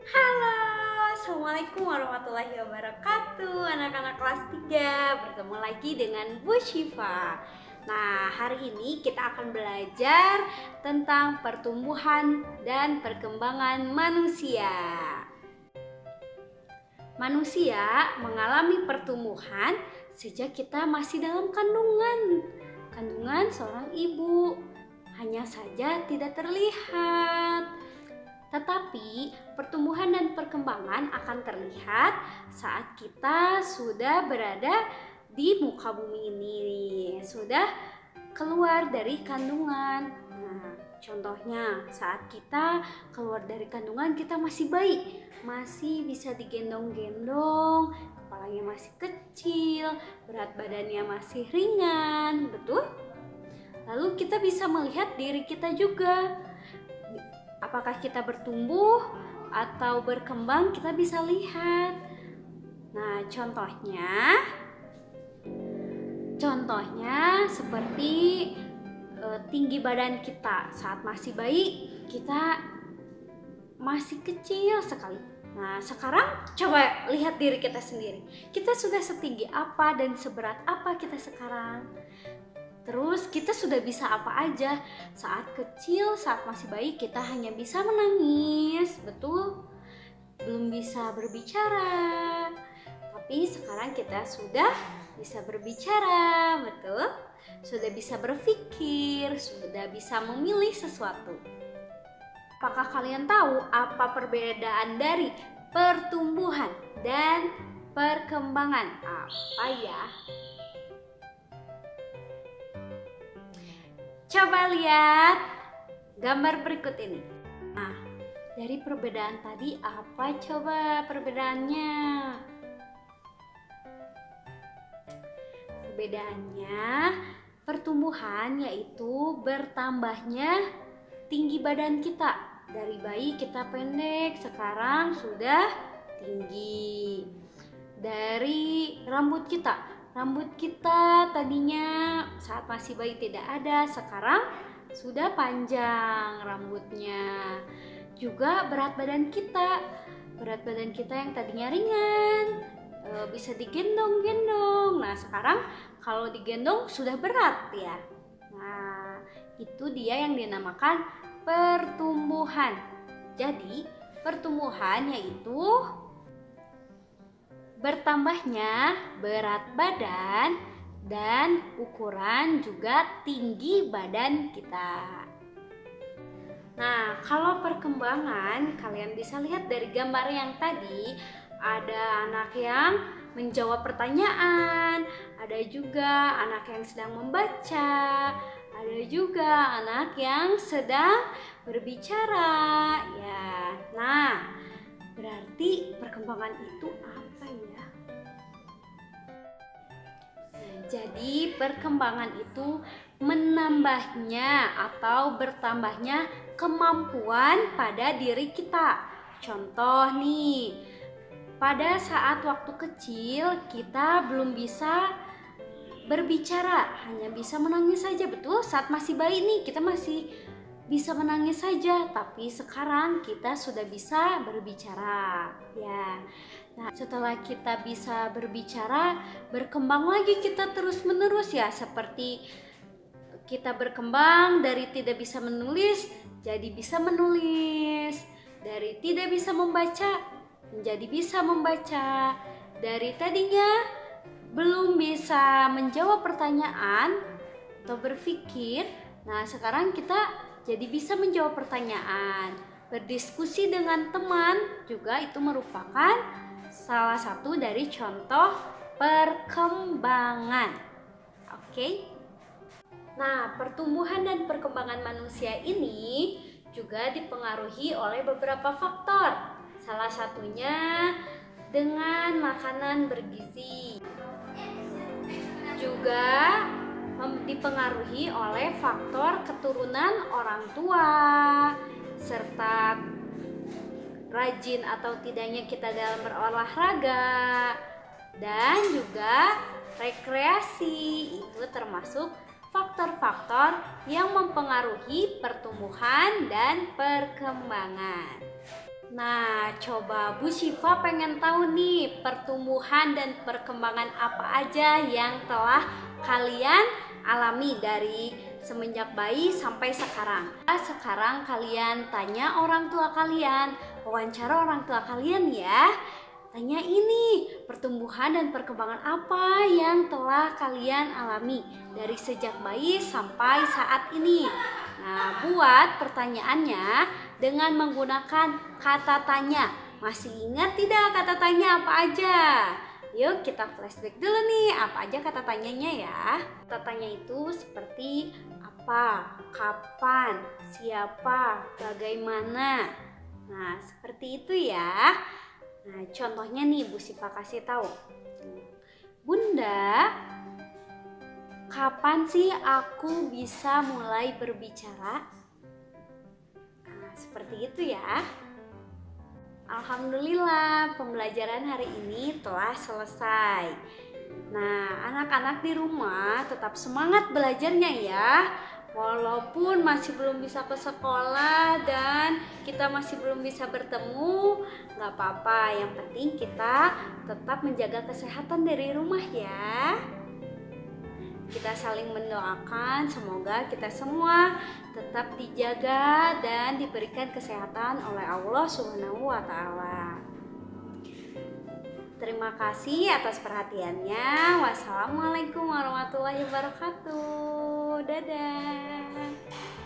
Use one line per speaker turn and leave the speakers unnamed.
Halo, Assalamualaikum warahmatullahi wabarakatuh. Anak-anak kelas 3 bertemu lagi dengan Bu Syifa. Nah, hari ini kita akan belajar tentang pertumbuhan dan perkembangan manusia. Manusia mengalami pertumbuhan sejak kita masih dalam kandungan seorang ibu. Hanya saja tidak terlihat. Tetapi pertumbuhan dan perkembangan akan terlihat saat kita sudah berada di muka bumi ini, sudah keluar dari kandungan. Nah, contohnya saat kita keluar dari kandungan, kita masih bayi, masih bisa digendong-gendong, kepalanya masih kecil, berat badannya masih ringan, betul? Lalu kita bisa melihat diri kita juga. Apakah kita bertumbuh atau berkembang, kita bisa lihat. Nah, contohnya seperti tinggi badan kita. Saat masih bayi, kita masih kecil sekali. Nah, sekarang coba lihat diri kita sendiri. Kita sudah setinggi apa dan seberat apa kita sekarang? Terus kita sudah bisa apa aja? Saat kecil, saat masih bayi, kita hanya bisa menangis, betul? Belum bisa berbicara. Tapi sekarang kita sudah bisa berbicara, betul? Sudah bisa berpikir, sudah bisa memilih sesuatu. Apakah kalian tahu apa perbedaan dari pertumbuhan dan perkembangan? Apa ya? Coba lihat gambar berikut ini. Nah, dari perbedaan tadi apa coba perbedaannya? Perbedaannya pertumbuhan yaitu bertambahnya tinggi badan kita. Dari bayi kita pendek, sekarang sudah tinggi. Dari rambut kita tadinya saat masih bayi tidak ada, sekarang sudah panjang rambutnya. Juga berat badan kita yang tadinya ringan, bisa digendong-gendong. Nah, sekarang kalau digendong sudah berat ya. Nah, itu dia yang dinamakan pertumbuhan. Jadi, pertumbuhan yaitu bertambahnya berat badan dan ukuran juga tinggi badan kita. Nah, kalau perkembangan, kalian bisa lihat dari gambar yang tadi, ada anak yang menjawab pertanyaan, ada juga anak yang sedang membaca, ada juga anak yang sedang berbicara. Ya, nah, berarti perkembangan itu apa ya? Jadi perkembangan itu menambahnya atau bertambahnya kemampuan pada diri kita. Contoh nih, pada saat waktu kecil kita belum bisa berbicara, hanya bisa menangis saja, betul? Saat masih bayi nih kita masih bisa menangis saja, tapi sekarang kita sudah bisa berbicara ya. Nah, setelah kita bisa berbicara, berkembang lagi kita terus-menerus ya, seperti kita berkembang dari tidak bisa menulis jadi bisa menulis, dari tidak bisa membaca menjadi bisa membaca, dari tadinya belum bisa menjawab pertanyaan atau berpikir, nah sekarang kita jadi bisa menjawab pertanyaan. Berdiskusi dengan teman juga itu merupakan salah satu dari contoh perkembangan. Oke. Nah, pertumbuhan dan perkembangan manusia ini juga dipengaruhi oleh beberapa faktor. Salah satunya dengan makanan bergizi. Juga dipengaruhi oleh faktor keturunan orang tua, serta rajin atau tidaknya kita dalam berolahraga, dan juga rekreasi. Itu termasuk faktor-faktor yang mempengaruhi pertumbuhan dan perkembangan. Nah, coba Bu Syifa pengen tahu nih pertumbuhan dan perkembangan apa aja yang telah kalian alami dari semenjak bayi sampai sekarang. Sekarang kalian tanya orang tua kalian, wawancara orang tua kalian ya. Tanya ini, pertumbuhan dan perkembangan apa yang telah kalian alami dari sejak bayi sampai saat ini. Nah, buat pertanyaannya dengan menggunakan kata tanya. Masih ingat tidak kata tanya apa aja? Yuk kita flashback dulu nih, apa aja kata tanyanya ya. Kata tanya itu seperti apa, kapan, siapa, bagaimana. Nah, seperti itu ya. Nah, contohnya nih Bu Syifa kasih tahu. Bunda, kapan sih aku bisa mulai berbicara? Nah, seperti itu ya. Alhamdulillah, pembelajaran hari ini telah selesai. Nah, anak-anak di rumah tetap semangat belajarnya ya. Walaupun masih belum bisa ke sekolah dan kita masih belum bisa bertemu, nggak apa-apa. Yang penting kita tetap menjaga kesehatan dari rumah ya. Kita saling mendoakan semoga kita semua tetap dijaga dan diberikan kesehatan oleh Allah Subhanahu wa taala. Terima kasih atas perhatiannya. Wassalamualaikum warahmatullahi wabarakatuh. Dadah.